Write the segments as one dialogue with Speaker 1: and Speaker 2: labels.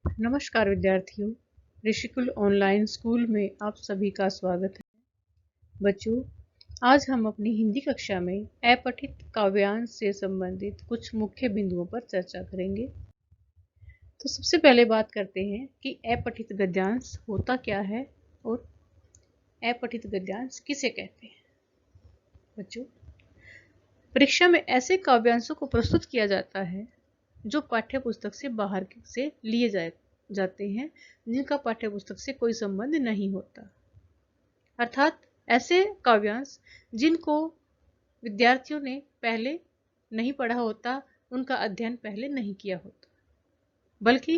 Speaker 1: नमस्कार विद्यार्थियों, Rishikul online school में आप सभी का स्वागत है। बच्चों, आज हम अपनी हिंदी कक्षा में अपठित काव्यांश से संबंधित कुछ मुख्य बिंदुओं पर चर्चा करेंगे। तो सबसे पहले बात करते हैं कि अपठित गद्यांश होता क्या है और अपठित गद्यांश किसे कहते हैं। बच्चों, परीक्षा में ऐसे काव्यांशों को प्रस्तुत किया जाता है जो पाठ्य पुस्तक से बाहर से लिए जाते हैं, जिनका पाठ्य पुस्तक से कोई संबंध नहीं होता। अर्थात ऐसे काव्यांश जिनको विद्यार्थियों ने पहले नहीं पढ़ा होता, उनका अध्ययन पहले नहीं किया होता, बल्कि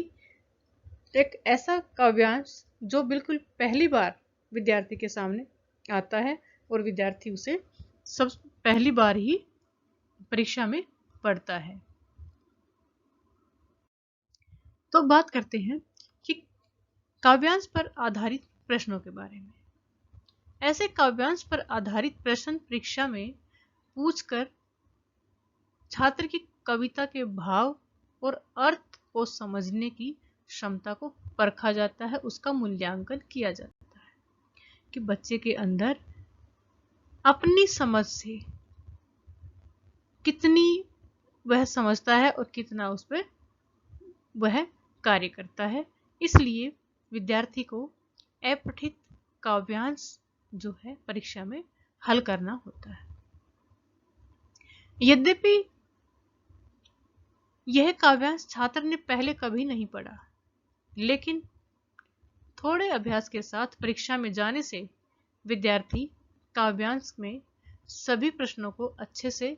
Speaker 1: एक ऐसा काव्यांश जो बिल्कुल पहली बार विद्यार्थी के सामने आता है और विद्यार्थी उसे सब पहली बार ही परीक्षा में पढ़ता है। तो बात करते हैं कि काव्यांश पर आधारित प्रश्नों के बारे में। ऐसे काव्यांश पर आधारित प्रश्न परीक्षा में पूछकर छात्र की कविता के भाव और अर्थ को समझने की क्षमता को परखा जाता है, उसका मूल्यांकन किया जाता है कि बच्चे के अंदर अपनी समझ से कितनी वह समझता है और कितना उस पर वह कार्य करता है। इसलिए विद्यार्थी को अपठित काव्यांश जो है परीक्षा में हल करना होता है। यद्यपि यह काव्यांश छात्र ने पहले कभी नहीं पढ़ा, लेकिन थोड़े अभ्यास के साथ परीक्षा में जाने से विद्यार्थी काव्यांश में सभी प्रश्नों को अच्छे से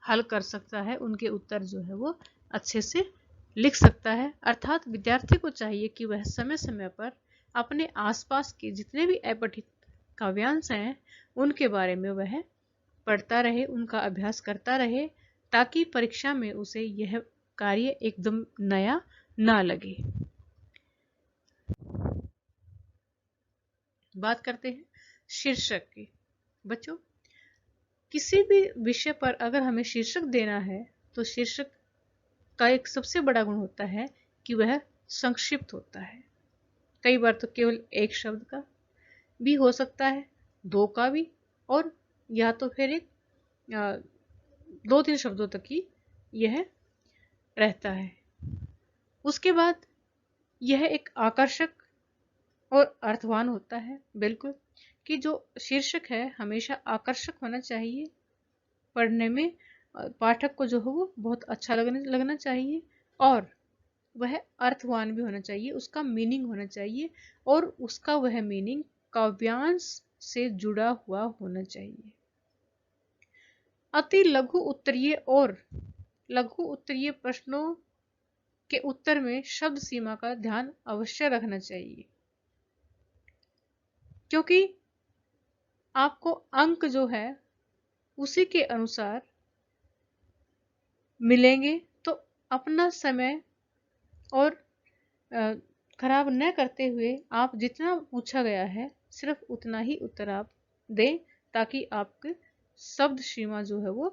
Speaker 1: हल कर सकता है, उनके उत्तर जो है वो अच्छे से लिख सकता है। अर्थात विद्यार्थी को चाहिए कि वह समय समय पर अपने आसपास के जितने भी अपठित काव्यांश हैं उनके बारे में वह पढ़ता रहे, उनका अभ्यास करता रहे, ताकि परीक्षा में उसे यह कार्य एकदम नया ना लगे। बात करते हैं शीर्षक की। बच्चों, किसी भी विषय पर अगर हमें शीर्षक देना है तो शीर्षक का एक सबसे बड़ा गुण होता है कि वह संक्षिप्त होता है। कई बार तो केवल एक शब्द का भी हो सकता है, दो का भी, और या तो फिर एक 2-3 शब्दों तक ही यह रहता है। उसके बाद यह एक आकर्षक और अर्थवान होता है। बिल्कुल कि जो शीर्षक है हमेशा आकर्षक होना चाहिए, पढ़ने में पाठक को जो हो वो बहुत अच्छा लगना चाहिए, और वह अर्थवान भी होना चाहिए, उसका मीनिंग होना चाहिए, और उसका वह मीनिंग काव्यांश से जुड़ा हुआ होना चाहिए। अति लघु उत्तरीय और लघु उत्तरीय प्रश्नों के उत्तर में शब्द सीमा का ध्यान अवश्य रखना चाहिए, क्योंकि आपको अंक जो है उसी के अनुसार मिलेंगे। तो अपना समय और खराब न करते हुए आप जितना पूछा गया है सिर्फ उतना ही उत्तर आप दें, ताकि आपके शब्द सीमा जो है वो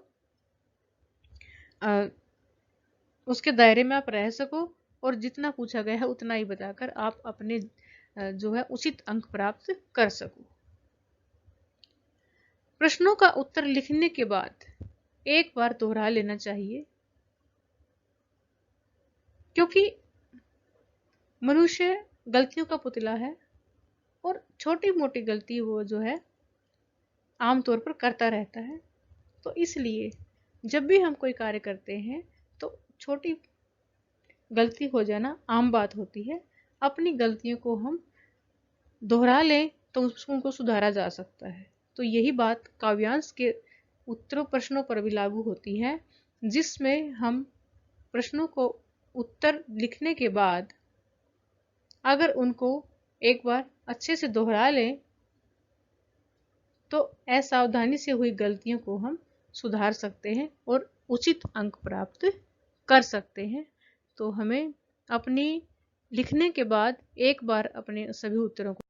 Speaker 1: उसके दायरे में आप रह सको, और जितना पूछा गया है उतना ही बताकर आप अपने जो है उचित अंक प्राप्त कर सको। प्रश्नों का उत्तर लिखने के बाद एक बार दोहरा लेना चाहिए, क्योंकि मनुष्य गलतियों का पुतला है और छोटी मोटी गलती वो जो है आमतौर पर करता रहता है। तो इसलिए जब भी हम कोई कार्य करते हैं तो छोटी गलती हो जाना आम बात होती है। अपनी गलतियों को हम दोहरा लें तो उनको सुधारा जा सकता है। तो यही बात काव्यांश के उत्तरों प्रश्नों पर भी लागू होती है, जिसमें हम प्रश्नों को उत्तर लिखने के बाद अगर उनको एक बार अच्छे से दोहरा लें तो असावधानी से हुई गलतियों को हम सुधार सकते हैं और उचित अंक प्राप्त कर सकते हैं। तो हमें अपनी लिखने के बाद एक बार अपने सभी उत्तरों को